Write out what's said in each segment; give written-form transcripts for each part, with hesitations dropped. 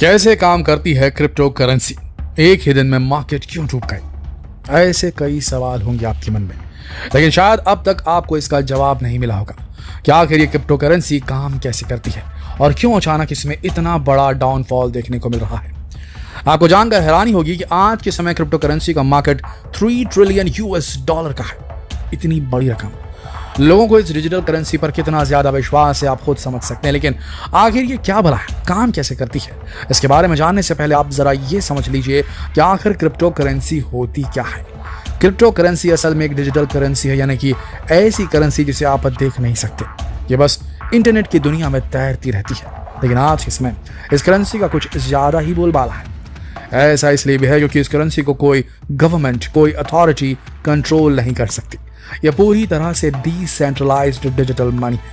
कैसे काम करती है क्रिप्टो करेंसी? एक ही दिन में मार्केट क्यों डूब गई? ऐसे कई सवाल होंगे आपके मन में, लेकिन शायद अब तक आपको इसका जवाब नहीं मिला होगा कि आखिर ये क्रिप्टो करेंसी काम कैसे करती है और क्यों अचानक इसमें इतना बड़ा डाउनफॉल देखने को मिल रहा है। आपको जानकर हैरानी होगी कि आज के समय क्रिप्टो करेंसी का मार्केट 3 ट्रिलियन यूएस डॉलर का है। इतनी बड़ी रकम, लोगों को इस डिजिटल करेंसी पर कितना ज्यादा विश्वास है आप खुद समझ सकते हैं। लेकिन आखिर ये क्या भला है, काम कैसे करती है, इसके बारे में जानने से पहले आप जरा ये समझ लीजिए कि आखिर क्रिप्टो करेंसी होती क्या है। क्रिप्टो करेंसी असल में एक डिजिटल करेंसी है, यानी कि ऐसी करेंसी जिसे आप देख नहीं सकते। ये बस इंटरनेट की दुनिया में तैरती रहती है, लेकिन आज के समय इस करेंसी का कुछ ज्यादा ही बोलबाला है। ऐसा इसलिए भी है क्योंकि इस करेंसी को कोई गवर्नमेंट, कोई अथॉरिटी कंट्रोल नहीं कर सकती। यह पूरी तरह से डिसेंट्रलाइज्ड डिजिटल मनी है।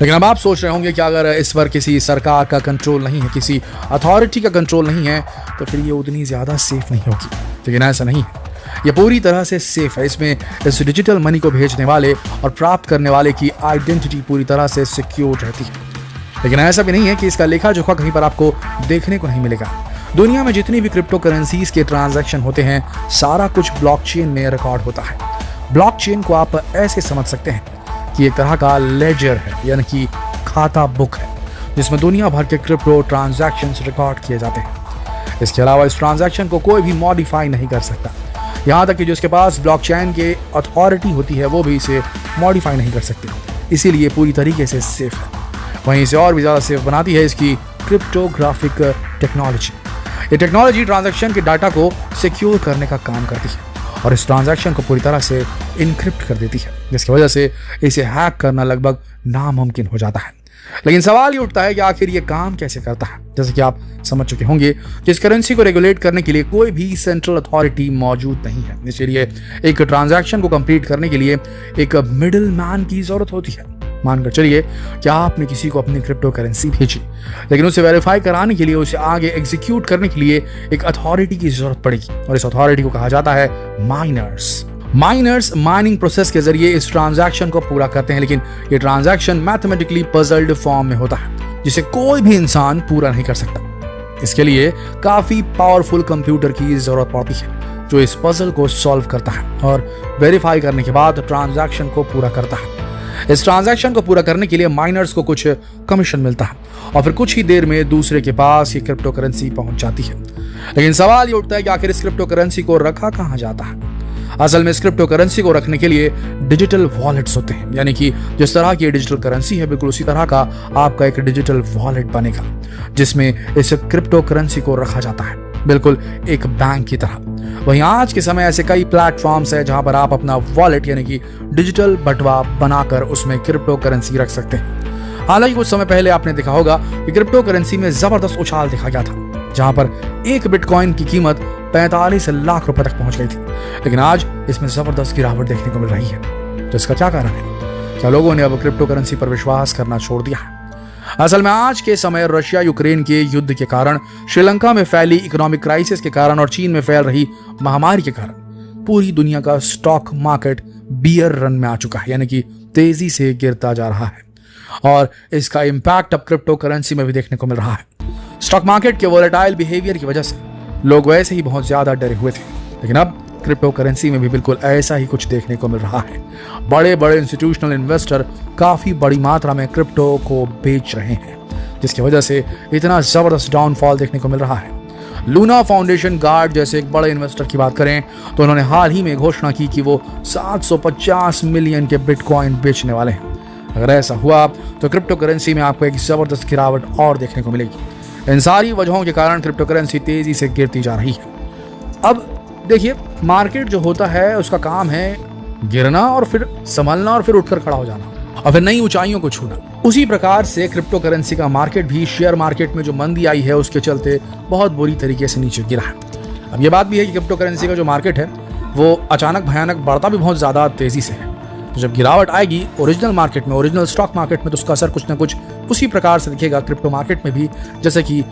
लेकिन अब आप सोच रहे होंगे कि अगर इस पर किसी सरकार का कंट्रोल नहीं है, किसी अथॉरिटी का कंट्रोल नहीं है, तो फिर ये उतनी ज्यादा सेफ नहीं होगी। लेकिन ऐसा नहीं है, यह पूरी तरह से सेफ है। इसमें इस डिजिटल मनी को भेजने वाले और प्राप्त करने वाले की आइडेंटिटी पूरी तरह से सिक्योर रहती है। लेकिन ऐसा भी नहीं है कि इसका लेखा जोखा कहीं पर आपको देखने को नहीं मिलेगा। दुनिया में जितनी भी क्रिप्टो करेंसीज के ट्रांजैक्शन होते हैं, सारा कुछ ब्लॉकचेन में रिकॉर्ड होता है। ब्लॉकचेन को आप ऐसे समझ सकते हैं कि एक तरह का लेजर है, यानी कि खाता बुक है, जिसमें दुनिया भर के क्रिप्टो ट्रांजैक्शंस रिकॉर्ड किए जाते हैं। इसके अलावा इस ट्रांजैक्शन को कोई भी मॉडिफाई नहीं कर सकता। यहाँ तक कि जिसके पास ब्लॉकचेन के अथॉरिटी होती है वो भी इसे मॉडिफाई नहीं कर सकती। इसीलिए पूरी तरीके से सेफ है। वहीं इसे और भी ज़्यादा सेफ बनाती है इसकी क्रिप्टोग्राफिक टेक्नोलॉजी। ये टेक्नोलॉजी ट्रांजैक्शन के डाटा को सिक्योर करने का काम करती है और इस ट्रांजैक्शन को पूरी तरह से इनक्रिप्ट कर देती है, जिसकी वजह से इसे हैक करना लगभग नामुमकिन हो जाता है। लेकिन सवाल ये उठता है कि आखिर ये काम कैसे करता है। जैसे कि आप समझ चुके होंगे कि इस करेंसी को रेगुलेट करने के लिए कोई भी सेंट्रल अथॉरिटी मौजूद नहीं है। इसलिए एक ट्रांजैक्शन को कंप्लीट करने के लिए एक मिडिल मैन की जरूरत होती है। मानकर चलिए कि आपने किसी को अपनी क्रिप्टो करेंसी भेजी, लेकिन उसे वेरीफाई कराने के लिए, उसे आगे एग्जीक्यूट करने के लिए एक अथॉरिटी की जरूरत पड़ेगी और इस अथॉरिटी को कहा जाता है माइनर्स माइनिंग प्रोसेस के जरिए इस ट्रांजैक्शन को पूरा करते हैं। लेकिन ये ट्रांजैक्शन मैथमेटिकली पजल्ड फॉर्म में होता है, जिसे कोई भी इंसान पूरा नहीं कर सकता। इसके लिए काफी पावरफुल कंप्यूटर की जरूरत पड़ती है, जो इस पजल को सॉल्व करता है और वेरीफाई करने के बाद ट्रांजैक्शन को पूरा करता है। इस ट्रांजैक्शन को पूरा करने के लिए माइनर्स को कुछ कमीशन मिलता है और फिर कुछ ही देर में दूसरे के पास ये क्रिप्टो करेंसी पहुंच जाती है। लेकिन सवाल ये उठता है कि आखिर इस क्रिप्टो करेंसी को रखा कहां जाता है। असल में इस क्रिप्टो करेंसी को रखने के लिए डिजिटल वॉलेट्स होते हैं, यानी कि जिस तरह की डिजिटल करेंसी है, बिल्कुल उसी तरह का आपका एक डिजिटल वॉलेट बनेगा, जिसमें इस क्रिप्टो करेंसी को रखा जाता है, बिल्कुल एक बैंक की तरह। वहीं आज के समय ऐसे कई प्लेटफॉर्म्स हैं जहां पर आप अपना वॉलेट यानी कि डिजिटल बटवा बनाकर उसमें क्रिप्टो करेंसी रख सकते हैं। हालांकि कुछ समय पहले आपने देखा होगा कि क्रिप्टो करेंसी में जबरदस्त उछाल देखा गया था, जहां पर एक बिटकॉइन की कीमत 45 लाख रुपए तक पहुंच गई थी। लेकिन आज इसमें जबरदस्त गिरावट देखने को मिल रही है। तो इसका क्या कारण है? क्या लोगों ने अब क्रिप्टो करेंसी पर विश्वास करना छोड़ दिया है? असल में आज के समय रशिया यूक्रेन के युद्ध के कारण, श्रीलंका में फैली इकोनॉमिक क्राइसिस के कारण और चीन में फैल रही महामारी के कारण पूरी दुनिया का स्टॉक मार्केट बियर रन में आ चुका है, यानी कि तेजी से गिरता जा रहा है। और इसका इंपैक्ट अब क्रिप्टो करेंसी में भी देखने को मिल रहा है। स्टॉक मार्केट के वोलेटाइल बिहेवियर की वजह से लोग वैसे ही बहुत ज्यादा डरे हुए थे, लेकिन अब क्रिप्टो करेंसी में भी बिल्कुल ऐसा ही कुछ देखने को मिल रहा है। बड़े बड़े इंस्टीट्यूशनल इन्वेस्टर काफी बड़ी मात्रा में क्रिप्टो को बेच रहे हैं, जिसकी वजह से इतना जबरदस्त डाउनफॉल देखने को मिल रहा है। लूना फाउंडेशन गार्ड जैसे एक बड़े इन्वेस्टर की बात करें तो उन्होंने हाल ही में घोषणा की कि वो 750 मिलियन के बिटकॉइन बेचने वाले हैं। अगर ऐसा हुआ तो क्रिप्टो करेंसी में आपको एक जबरदस्त गिरावट और देखने को मिलेगी। इन सारी वजहों के कारण क्रिप्टो करेंसी तेजी से गिरती जा रही है। अब देखिए, मार्केट जो होता है उसका काम है गिरना और फिर संभलना और फिर उठकर खड़ा हो जाना और फिर नई ऊंचाइयों को छूना। उसी प्रकार से क्रिप्टो करेंसी का मार्केट भी शेयर मार्केट में जो मंदी आई है उसके चलते बहुत बुरी तरीके से नीचे गिरा है। अब ये बात भी है कि क्रिप्टो करेंसी का जो मार्केट है वो अचानक भयानक बढ़ता भी बहुत ज्यादा तेजी से है। तो जब गिरावट आएगी ओरिजिनल मार्केट में, ओरिजिनल स्टॉक मार्केट में, तो उसका असर कुछ ना कुछ उसी प्रकार से दिखेगा क्रिप्टो मार्केट में भी, जैसे कि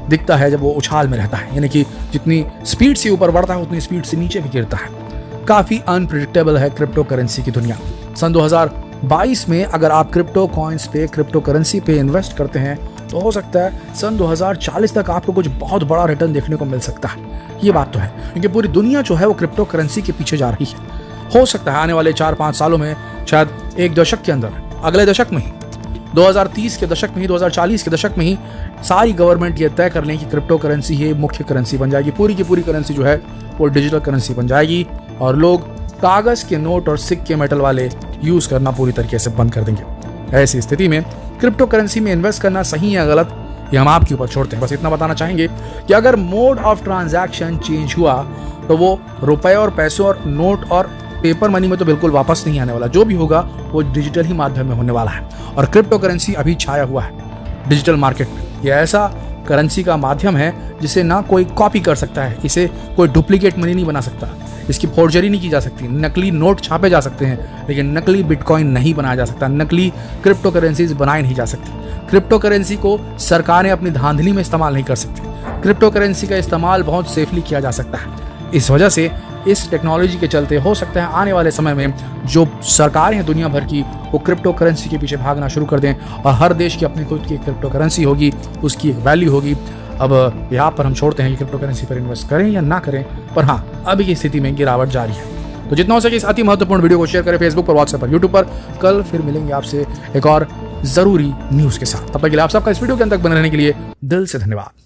दिखता है जब वो उछाल में रहता है, यानी कि जितनी स्पीड से ऊपर बढ़ता है उतनी स्पीड से नीचे भी गिरता है। काफी अनप्रेडिक्टेबल है क्रिप्टो करेंसी की दुनिया। सन 2022 में अगर आप क्रिप्टो कॉइन्स पे, क्रिप्टो करेंसी पे इन्वेस्ट करते हैं तो हो सकता है सन 2040 तक आपको कुछ बहुत बड़ा रिटर्न देखने को मिल सकता है। ये बात तो है, क्योंकि पूरी दुनिया जो है वो क्रिप्टो करेंसी के पीछे जा रही है। हो सकता है आने वाले 4-5 सालों में, शायद एक दशक के अंदर, अगले दशक में ही, 2030 के दशक में ही, 2040 के दशक में ही सारी गवर्नमेंट ये तय कर लें कि क्रिप्टो करेंसी ही मुख्य करेंसी बन जाएगी। पूरी की पूरी करेंसी जो है वो डिजिटल करेंसी बन जाएगी और लोग कागज के नोट और सिक्के मेटल वाले यूज करना पूरी तरीके से बंद कर देंगे। ऐसी स्थिति में क्रिप्टो करेंसी में इन्वेस्ट करना सही या गलत, ये हम आपके ऊपर छोड़ते हैं। बस इतना बताना चाहेंगे कि अगर मोड ऑफ ट्रांजैक्शन चेंज हुआ तो वो रुपए और पैसों और नोट और पेपर मनी में तो बिल्कुल वापस नहीं आने वाला। जो भी होगा वो डिजिटल ही माध्यम में होने वाला है। और क्रिप्टो करेंसी अभी छाया हुआ है डिजिटल मार्केट में। यह ऐसा करेंसी का माध्यम है जिसे ना कोई कॉपी कर सकता है, इसे कोई डुप्लीकेट मनी नहीं बना सकता, इसकी फोर्जरी नहीं की जा सकती। नकली नोट छापे जा सकते हैं लेकिन नकली बिटकॉइन नहीं बनाया जा सकता, नकली क्रिप्टो करेंसीज बनाई नहीं जा सकती। क्रिप्टो करेंसी को सरकारें अपनी धांधली में इस्तेमाल नहीं कर सकती। क्रिप्टो करेंसी का इस्तेमाल बहुत सेफली किया जा सकता है। इस वजह से इस टेक्नोलॉजी के चलते हो सकता है आने वाले समय में जो सरकारें हैं दुनिया भर की, वो क्रिप्टो करेंसी के पीछे भागना शुरू कर दें और हर देश की अपनी खुद की क्रिप्टो करेंसी होगी, उसकी एक वैल्यू होगी। अब यहाँ पर हम छोड़ते हैं कि क्रिप्टो करेंसी पर इन्वेस्ट करें या ना करें, पर हाँ, अभी की स्थिति में गिरावट जारी है। तो जितना हो सके इस अति महत्वपूर्ण वीडियो को शेयर करें फेसबुक पर, व्हाट्सएप पर, यूट्यूब पर। कल फिर मिलेंगे आपसे एक और जरूरी न्यूज के साथ। तब तक के लिए आप सबका इस वीडियो के अंत तक बने रहने के लिए दिल से धन्यवाद।